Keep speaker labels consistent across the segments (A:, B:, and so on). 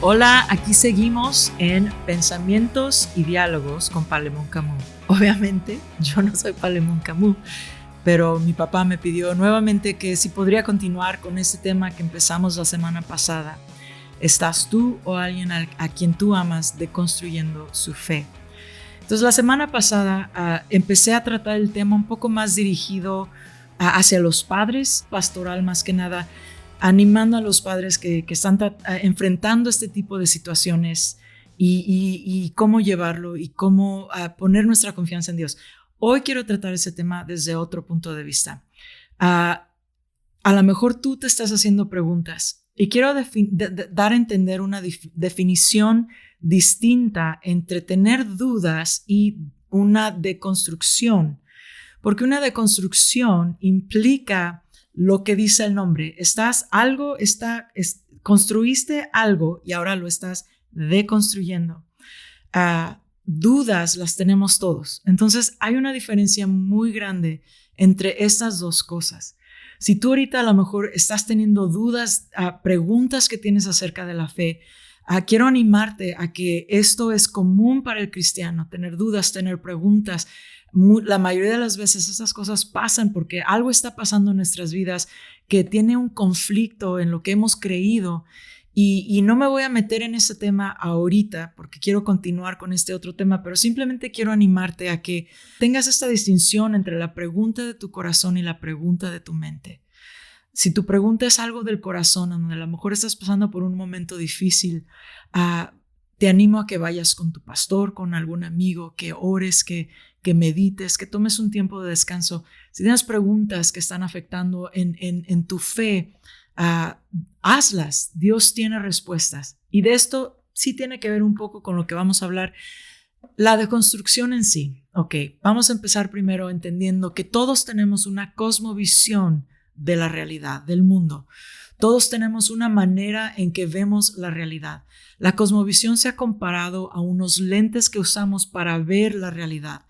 A: Hola, aquí seguimos en Pensamientos y Diálogos con Palemón Camus. Obviamente, yo no soy Palemón Camus, pero mi papá me pidió nuevamente que si podría continuar con este tema que empezamos la semana pasada. ¿Estás tú o alguien a quien tú amas deconstruyendo su fe? Entonces, la semana pasada empecé a tratar el tema un poco más dirigido hacia los padres, pastoral más que nada, animando a los padres que están enfrentando este tipo de situaciones y cómo llevarlo y cómo poner nuestra confianza en Dios. Hoy quiero tratar ese tema desde otro punto de vista. A lo mejor tú te estás haciendo preguntas y quiero dar a entender una definición distinta entre tener dudas y una deconstrucción, porque una deconstrucción implica lo que dice el nombre. Construiste algo y ahora lo estás deconstruyendo. Dudas las tenemos todos. Entonces hay una diferencia muy grande entre estas dos cosas. Si tú ahorita a lo mejor estás teniendo dudas, preguntas que tienes acerca de la fe, quiero animarte a que esto es común para el cristiano, tener dudas, tener preguntas. La mayoría de las veces esas cosas pasan porque algo está pasando en nuestras vidas que tiene un conflicto en lo que hemos creído y no me voy a meter en ese tema ahorita porque quiero continuar con este otro tema, pero simplemente quiero animarte a que tengas esta distinción entre la pregunta de tu corazón y la pregunta de tu mente. Si tu pregunta es algo del corazón, donde a lo mejor estás pasando por un momento difícil, te animo a que vayas con tu pastor, con algún amigo, que ores, que medites, que tomes un tiempo de descanso. Si tienes preguntas que están afectando en tu fe, hazlas. Dios tiene respuestas. Y de esto sí tiene que ver un poco con lo que vamos a hablar, la deconstrucción en sí. Ok, vamos a empezar primero entendiendo que todos tenemos una cosmovisión de la realidad, del mundo. Todos tenemos una manera en que vemos la realidad. La cosmovisión se ha comparado a unos lentes que usamos para ver la realidad.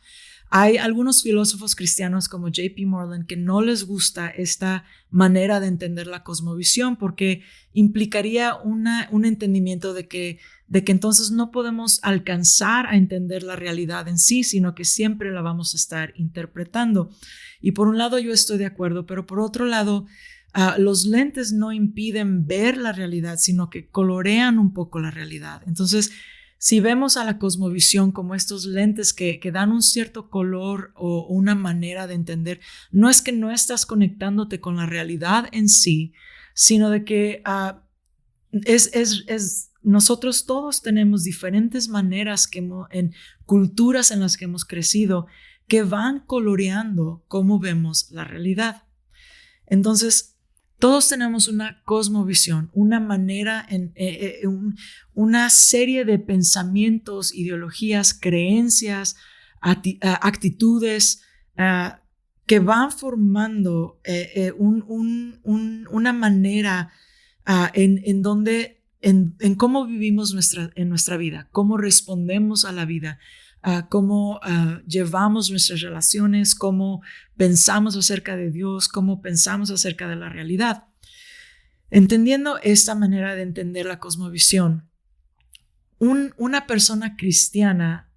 A: Hay algunos filósofos cristianos como J.P. Moreland que no les gusta esta manera de entender la cosmovisión porque implicaría un entendimiento de que entonces no podemos alcanzar a entender la realidad en sí, sino que siempre la vamos a estar interpretando. Y por un lado yo estoy de acuerdo, pero por otro lado los lentes no impiden ver la realidad, sino que colorean un poco la realidad. Entonces, si vemos a la cosmovisión como estos lentes que dan un cierto color o una manera de entender, no es que no estás conectándote con la realidad en sí, sino de que nosotros todos tenemos diferentes maneras en culturas en las que hemos crecido que van coloreando cómo vemos la realidad. Entonces, todos tenemos una cosmovisión, una manera, una serie de pensamientos, ideologías, creencias, actitudes que van formando una manera en cómo vivimos en nuestra vida, cómo respondemos a la vida, cómo llevamos nuestras relaciones, cómo pensamos acerca de Dios, cómo pensamos acerca de la realidad. Entendiendo esta manera de entender la cosmovisión, una persona cristiana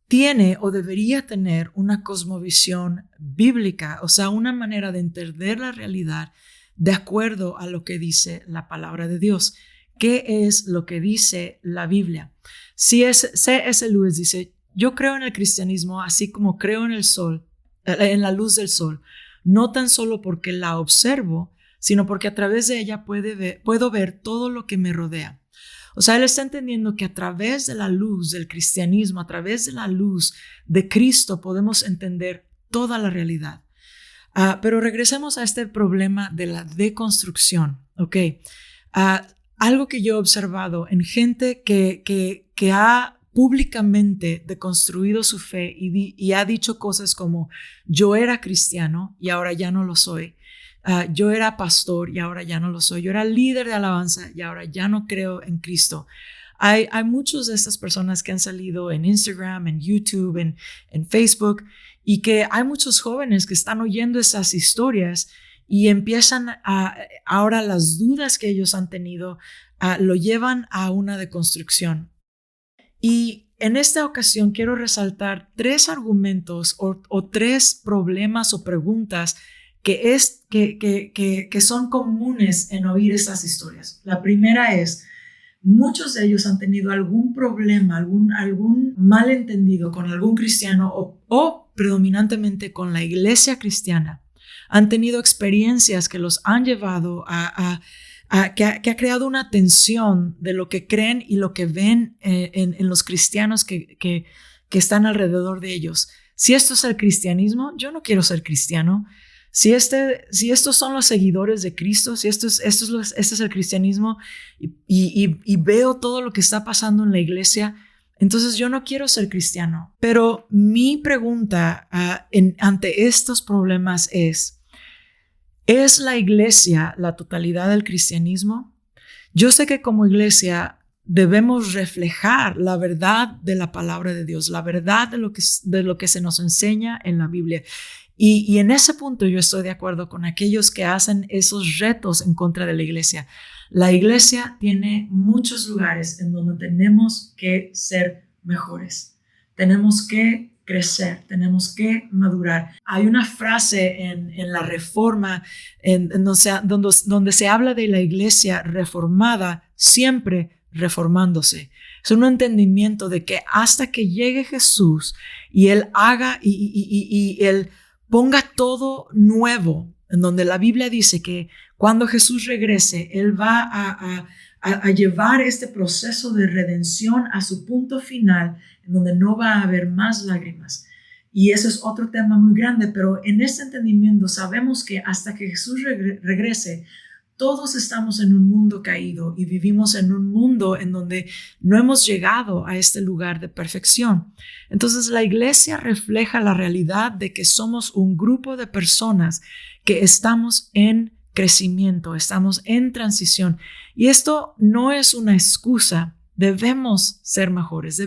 A: tiene o debería tener una cosmovisión bíblica, o sea, una manera de entender la realidad de acuerdo a lo que dice la palabra de Dios. ¿Qué es lo que dice la Biblia? C.S. Lewis dice: yo creo en el cristianismo así como creo en el sol, en la luz del sol, no tan solo porque la observo, sino porque a través de ella puedo ver todo lo que me rodea. O sea, él está entendiendo que a través de la luz del cristianismo, a través de la luz de Cristo, podemos entender toda la realidad. Pero regresemos a este problema de la deconstrucción. ¿Ok? Algo que yo he observado en gente que ha públicamente deconstruido su fe y ha dicho cosas como: yo era cristiano y ahora ya no lo soy. Yo era pastor y ahora ya no lo soy. Yo era líder de alabanza y ahora ya no creo en Cristo. Hay muchas de estas personas que han salido en Instagram, en YouTube, en Facebook, y que hay muchos jóvenes que están oyendo esas historias y empiezan ahora las dudas que ellos han tenido, lo llevan a una deconstrucción. Y en esta ocasión quiero resaltar 3 argumentos o 3 problemas o preguntas que son comunes en oír estas historias. La primera es, muchos de ellos han tenido algún problema, algún malentendido con algún cristiano o predominantemente con la iglesia cristiana. Han tenido experiencias que los han llevado que ha creado una tensión de lo que creen y lo que ven en los cristianos que están alrededor de ellos. Si esto es el cristianismo, yo no quiero ser cristiano. Si estos son los seguidores de Cristo, si este es el cristianismo y veo todo lo que está pasando en la iglesia, entonces yo no quiero ser cristiano. Pero mi pregunta ante estos problemas ¿es la iglesia la totalidad del cristianismo? Yo sé que como iglesia debemos reflejar la verdad de la palabra de Dios, la verdad de lo que se nos enseña en la Biblia. Y en ese punto yo estoy de acuerdo con aquellos que hacen esos retos en contra de la iglesia. La iglesia tiene muchos lugares en donde tenemos que ser mejores. Tenemos que crecer, tenemos que madurar. Hay una frase en la Reforma donde se habla de la iglesia reformada, siempre reformándose. Es un entendimiento de que hasta que llegue Jesús y Él haga y Él ponga todo nuevo, en donde la Biblia dice que cuando Jesús regrese, Él va a llevar este proceso de redención a su punto final, en donde no va a haber más lágrimas. Y ese es otro tema muy grande, pero en este entendimiento sabemos que hasta que Jesús regrese, todos estamos en un mundo caído y vivimos en un mundo en donde no hemos llegado a este lugar de perfección. Entonces la iglesia refleja la realidad de que somos un grupo de personas que estamos en crecimiento, estamos en transición. Y esto no es una excusa, debemos ser mejores,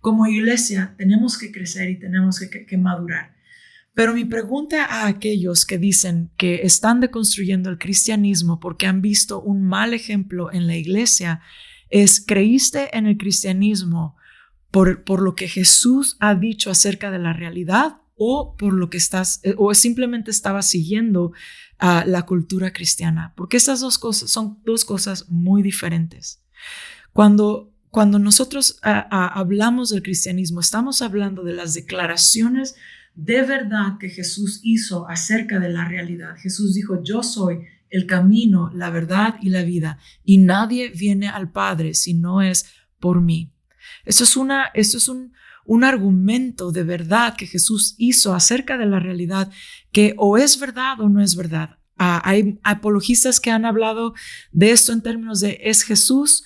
A: como iglesia, tenemos que crecer y tenemos que madurar. Pero mi pregunta a aquellos que dicen que están deconstruyendo el cristianismo porque han visto un mal ejemplo en la iglesia es, ¿creíste en el cristianismo por lo que Jesús ha dicho acerca de la realidad o por lo que o simplemente estabas siguiendo la cultura cristiana? Porque estas dos cosas son 2 cosas muy diferentes. Cuando nosotros hablamos del cristianismo, estamos hablando de las declaraciones de verdad que Jesús hizo acerca de la realidad. Jesús dijo, yo soy el camino, la verdad y la vida, y nadie viene al Padre si no es por mí. Esto es un argumento de verdad que Jesús hizo acerca de la realidad, que o es verdad o no es verdad. Hay apologistas que han hablado de esto en términos de, ¿es Jesús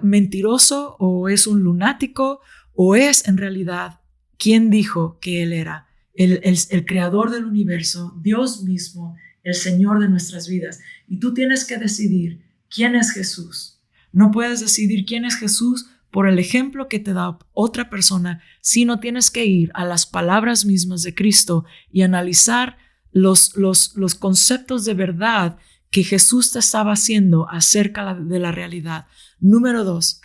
A: mentiroso o es un lunático o es en realidad quien dijo que Él era? El creador del universo, Dios mismo, el Señor de nuestras vidas. Y tú tienes que decidir quién es Jesús. No puedes decidir quién es Jesús por el ejemplo que te da otra persona, sino tienes que ir a las palabras mismas de Cristo y analizar los conceptos de verdad que Jesús te estaba haciendo acerca de la realidad. Número 2,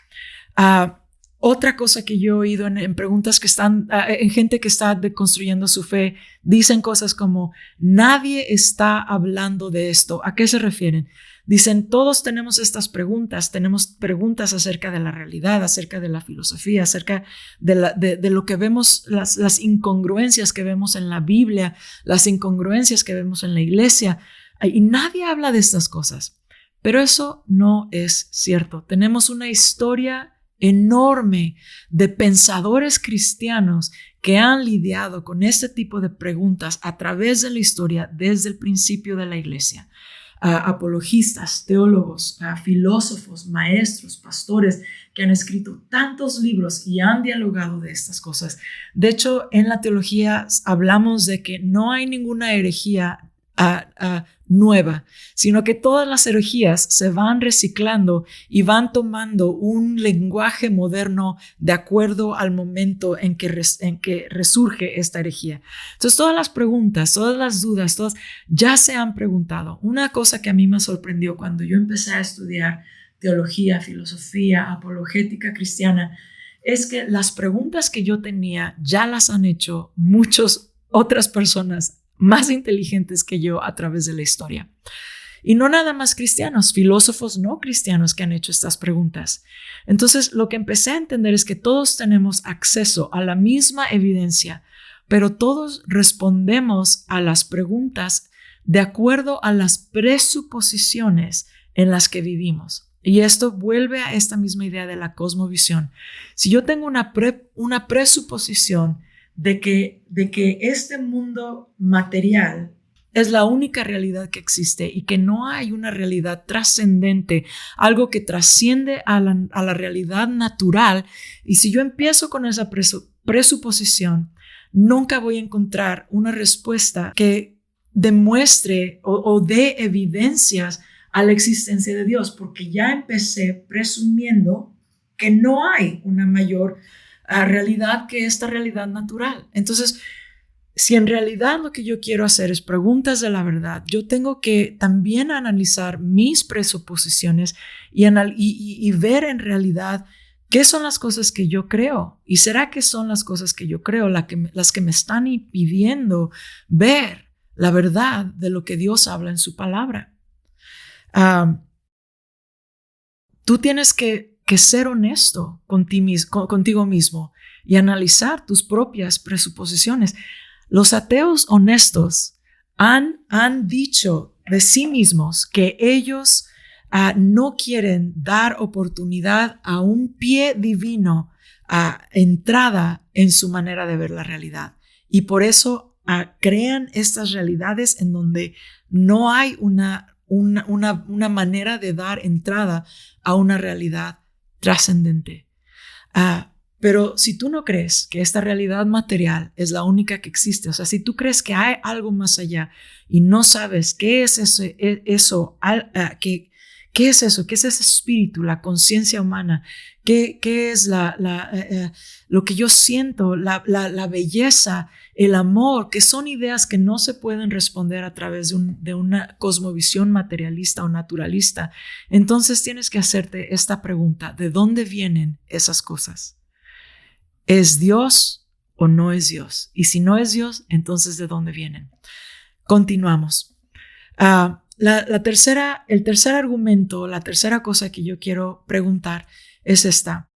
A: otra cosa que yo he oído en preguntas que están, en gente que está deconstruyendo su fe, dicen cosas como, nadie está hablando de esto. ¿A qué se refieren? Dicen, todos tenemos estas preguntas, tenemos preguntas acerca de la realidad, acerca de la filosofía, acerca de lo que vemos, las incongruencias que vemos en la Biblia, las incongruencias que vemos en la iglesia, y nadie habla de estas cosas. Pero eso no es cierto. Tenemos una historia enorme de pensadores cristianos que han lidiado con este tipo de preguntas a través de la historia desde el principio de la iglesia. Apologistas, teólogos, filósofos, maestros, pastores que han escrito tantos libros y han dialogado de estas cosas. De hecho, en la teología hablamos de que no hay ninguna herejía nueva, sino que todas las herejías se van reciclando y van tomando un lenguaje moderno de acuerdo al momento en que resurge esta herejía. Entonces, todas las preguntas, todas las dudas, todas ya se han preguntado. Una cosa que a mí me sorprendió cuando yo empecé a estudiar teología, filosofía, apologética cristiana, es que las preguntas que yo tenía ya las han hecho muchas otras personas más inteligentes que yo a través de la historia. Y no nada más cristianos, filósofos no cristianos que han hecho estas preguntas. Entonces, lo que empecé a entender es que todos tenemos acceso a la misma evidencia, pero todos respondemos a las preguntas de acuerdo a las presuposiciones en las que vivimos. Y esto vuelve a esta misma idea de la cosmovisión. Si yo tengo una presuposición de que este mundo material es la única realidad que existe y que no hay una realidad trascendente, algo que trasciende a la realidad natural, y si yo empiezo con esa presuposición, nunca voy a encontrar una respuesta que demuestre o dé evidencias a la existencia de Dios, porque ya empecé presumiendo que no hay una mayor realidad que esta realidad natural. Entonces, si en realidad lo que yo quiero hacer es preguntas de la verdad, yo tengo que también analizar mis presuposiciones y ver en realidad qué son las cosas que yo creo. ¿Y será que son las cosas que yo creo las que me están impidiendo ver la verdad de lo que Dios habla en su palabra? Tú tienes que ser honesto contigo mismo y analizar tus propias presuposiciones. Los ateos honestos han dicho de sí mismos que ellos no quieren dar oportunidad a un pie divino entrada en su manera de ver la realidad. Y por eso crean estas realidades en donde no hay una manera de dar entrada a una realidad trascendente. Pero si tú no crees que esta realidad material es la única que existe, o sea, si tú crees que hay algo más allá y no sabes qué es eso, qué es eso, qué es ese espíritu, la conciencia humana, qué es lo que yo siento, la belleza, el amor, que son ideas que no se pueden responder a través de una cosmovisión materialista o naturalista, entonces tienes que hacerte esta pregunta: ¿de dónde vienen esas cosas? ¿Es Dios o no es Dios? Y si no es Dios, entonces ¿de dónde vienen? Continuamos. El tercer argumento, la tercera cosa que yo quiero preguntar es esta,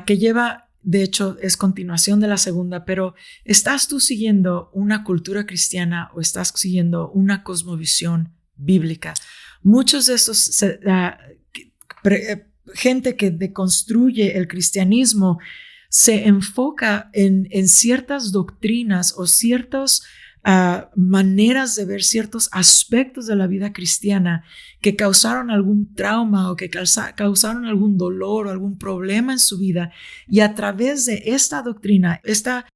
A: que lleva, de hecho, es continuación de la segunda, pero ¿estás tú siguiendo una cultura cristiana o estás siguiendo una cosmovisión bíblica? Muchos de estos, gente que deconstruye el cristianismo, se enfoca en ciertas doctrinas o ciertas maneras de ver ciertos aspectos de la vida cristiana que causaron algún trauma o que causaron algún dolor o algún problema en su vida, y a través de esta doctrina, esta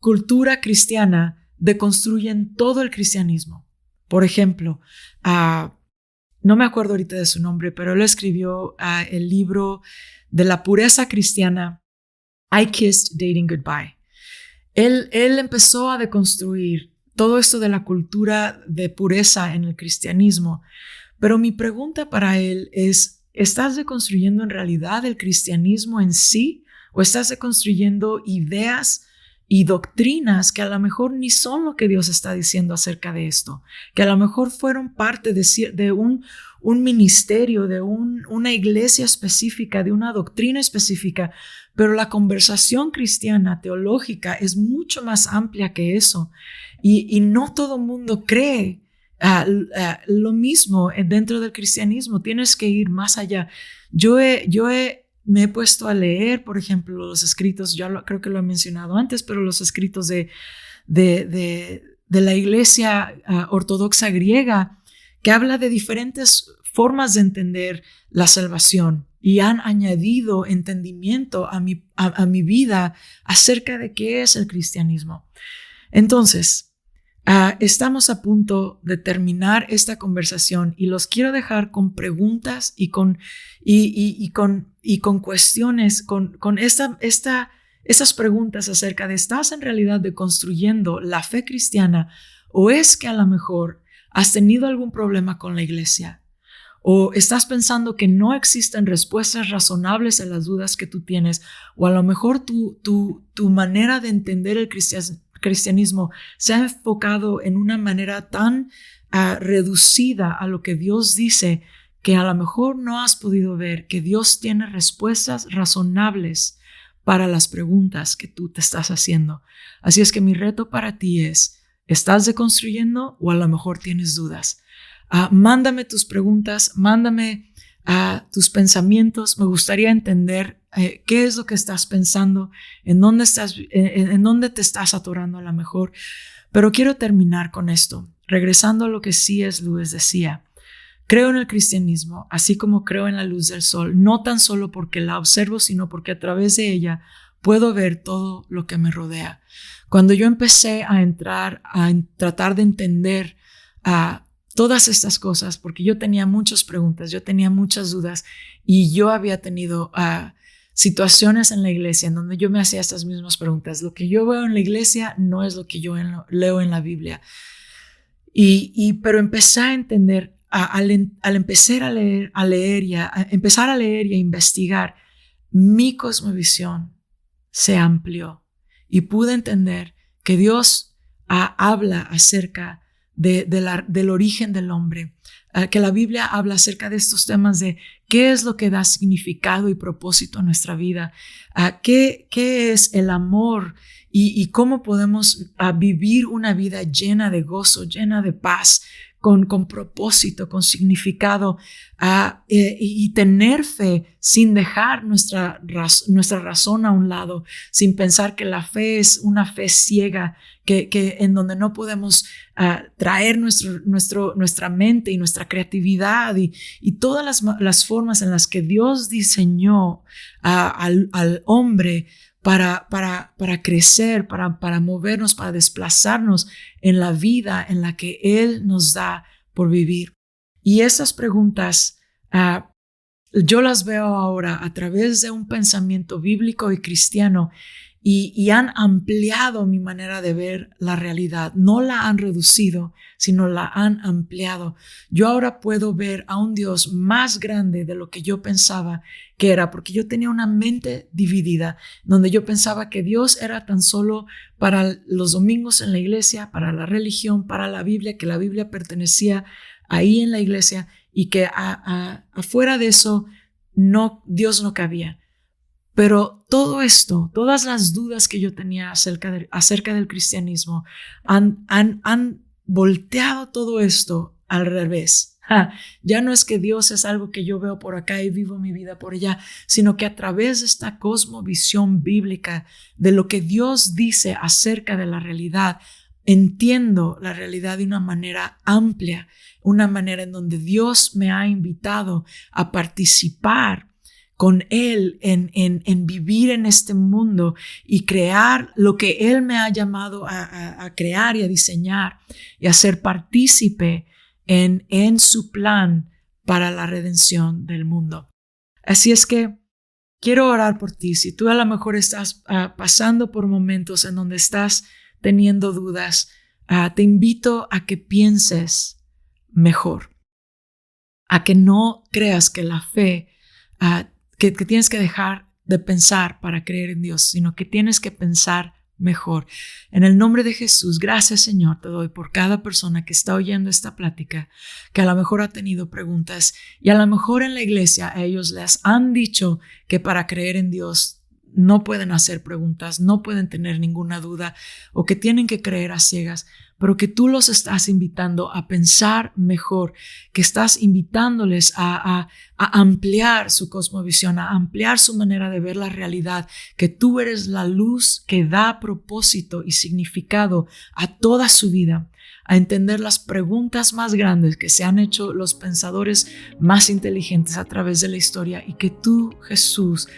A: cultura cristiana, deconstruyen todo el cristianismo. Por ejemplo, no me acuerdo ahorita de su nombre, pero él escribió el libro de la pureza cristiana, I Kissed Dating Goodbye. Él empezó a deconstruir todo esto de la cultura de pureza en el cristianismo. Pero mi pregunta para él es: ¿estás deconstruyendo en realidad el cristianismo en sí? ¿O estás deconstruyendo ideas y doctrinas que a lo mejor ni son lo que Dios está diciendo acerca de esto? Que a lo mejor fueron parte de un ministerio, de una iglesia específica, de una doctrina específica, pero la conversación cristiana teológica es mucho más amplia que eso, y no todo mundo cree lo mismo dentro del cristianismo. Tienes que ir más allá. Me he puesto a leer, por ejemplo, los escritos, creo que lo he mencionado antes, pero los escritos de la iglesia ortodoxa griega, que habla de diferentes formas de entender la salvación, y han añadido entendimiento a mi vida acerca de qué es el cristianismo. Entonces, Estamos a punto de terminar esta conversación y los quiero dejar con preguntas y con cuestiones, con estas preguntas acerca de ¿estás en realidad deconstruyendo la fe cristiana o es que a lo mejor has tenido algún problema con la iglesia? ¿O estás pensando que no existen respuestas razonables a las dudas que tú tienes? O a lo mejor tu manera de entender el cristianismo se ha enfocado en una manera tan reducida a lo que Dios dice que a lo mejor no has podido ver que Dios tiene respuestas razonables para las preguntas que tú te estás haciendo. Así es que mi reto para ti es, ¿estás deconstruyendo o a lo mejor tienes dudas? Mándame tus preguntas, mándame tus pensamientos. Me gustaría entender qué es lo que estás pensando, en dónde te estás atorando a lo mejor. Pero quiero terminar con esto, regresando a lo que C.S. Lewis decía. Creo en el cristianismo, así como creo en la luz del sol, no tan solo porque la observo, sino porque a través de ella puedo ver todo lo que me rodea. Cuando yo empecé a tratar de entender todas estas cosas, porque yo tenía muchas preguntas, yo tenía muchas dudas y yo había tenido situaciones en la iglesia en donde yo me hacía estas mismas preguntas. Lo que yo veo en la iglesia no es lo que yo leo en la Biblia. Pero empecé a entender, al empezar a leer y empezar a leer y a investigar, mi cosmovisión se amplió y pude entender que Dios habla acerca del origen del hombre, que la Biblia habla acerca de estos temas de qué es lo que da significado y propósito a nuestra vida, qué es el amor y cómo podemos vivir una vida llena de gozo, llena de paz, con propósito, con significado, y tener fe sin dejar nuestra razón a un lado, sin pensar que la fe es una fe ciega, que en donde no podemos traer nuestra mente y nuestra creatividad y todas las formas en las que Dios diseñó al hombre para crecer, para movernos, para desplazarnos en la vida en la que Él nos da por vivir. Y esas preguntas yo las veo ahora a través de un pensamiento bíblico y cristiano y han ampliado mi manera de ver la realidad. No la han reducido, sino la han ampliado. Yo ahora puedo ver a un Dios más grande de lo que yo pensaba que era, porque yo tenía una mente dividida, donde yo pensaba que Dios era tan solo para los domingos en la iglesia, para la religión, para la Biblia, que la Biblia pertenecía ahí en la iglesia y que afuera de eso Dios no cabía. Pero todo esto, todas las dudas que yo tenía acerca del cristianismo han volteado todo esto al revés. Ya no es que Dios es algo que yo veo por acá y vivo mi vida por allá, sino que a través de esta cosmovisión bíblica de lo que Dios dice acerca de la realidad, entiendo la realidad de una manera amplia, una manera en donde Dios me ha invitado a participar con Él en vivir en este mundo y crear lo que Él me ha llamado a crear y a diseñar y a ser partícipe en su plan para la redención del mundo. Así es que quiero orar por ti. Si tú a lo mejor estás pasando por momentos en donde estás teniendo dudas, te invito a que pienses mejor, a que no creas que la fe que tienes que dejar de pensar para creer en Dios, sino que tienes que pensar mejor. En el nombre de Jesús, gracias Señor, te doy por cada persona que está oyendo esta plática, que a lo mejor ha tenido preguntas y a lo mejor en la iglesia a ellos les han dicho que para creer en Dios no pueden hacer preguntas, no pueden tener ninguna duda o que tienen que creer a ciegas, pero que tú los estás invitando a pensar mejor, que estás invitándoles a ampliar su cosmovisión, a ampliar su manera de ver la realidad, que tú eres la luz que da propósito y significado a toda su vida. a entender las preguntas más grandes que se han hecho los pensadores más inteligentes a través de la historia, y que tú, Jesús,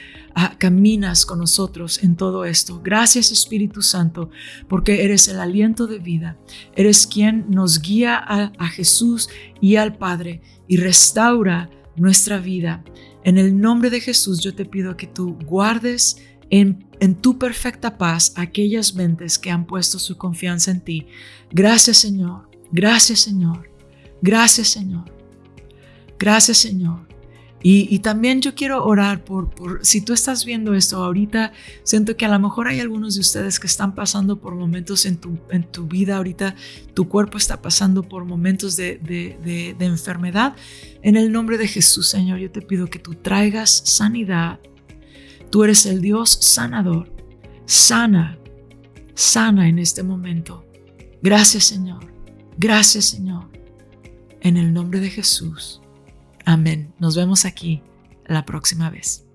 A: caminas con nosotros en todo esto. Gracias, Espíritu Santo, porque eres el aliento de vida. Eres quien nos guía a Jesús y al Padre y restaura nuestra vida. En el nombre de Jesús yo te pido que tú guardes en tu perfecta paz aquellas mentes que han puesto su confianza en ti. Gracias, Señor. Gracias, Señor. Gracias, Señor. Gracias, Señor. Y también yo quiero orar por si tú estás viendo esto ahorita. Siento que a lo mejor hay algunos de ustedes que están pasando por momentos en tu vida ahorita. Tu cuerpo está pasando por momentos de enfermedad. En el nombre de Jesús, Señor, yo te pido que tú traigas sanidad. Tú eres el Dios sanador. Sana en este momento. Gracias, Señor. Gracias, Señor. En el nombre de Jesús. Amén. Nos vemos aquí la próxima vez.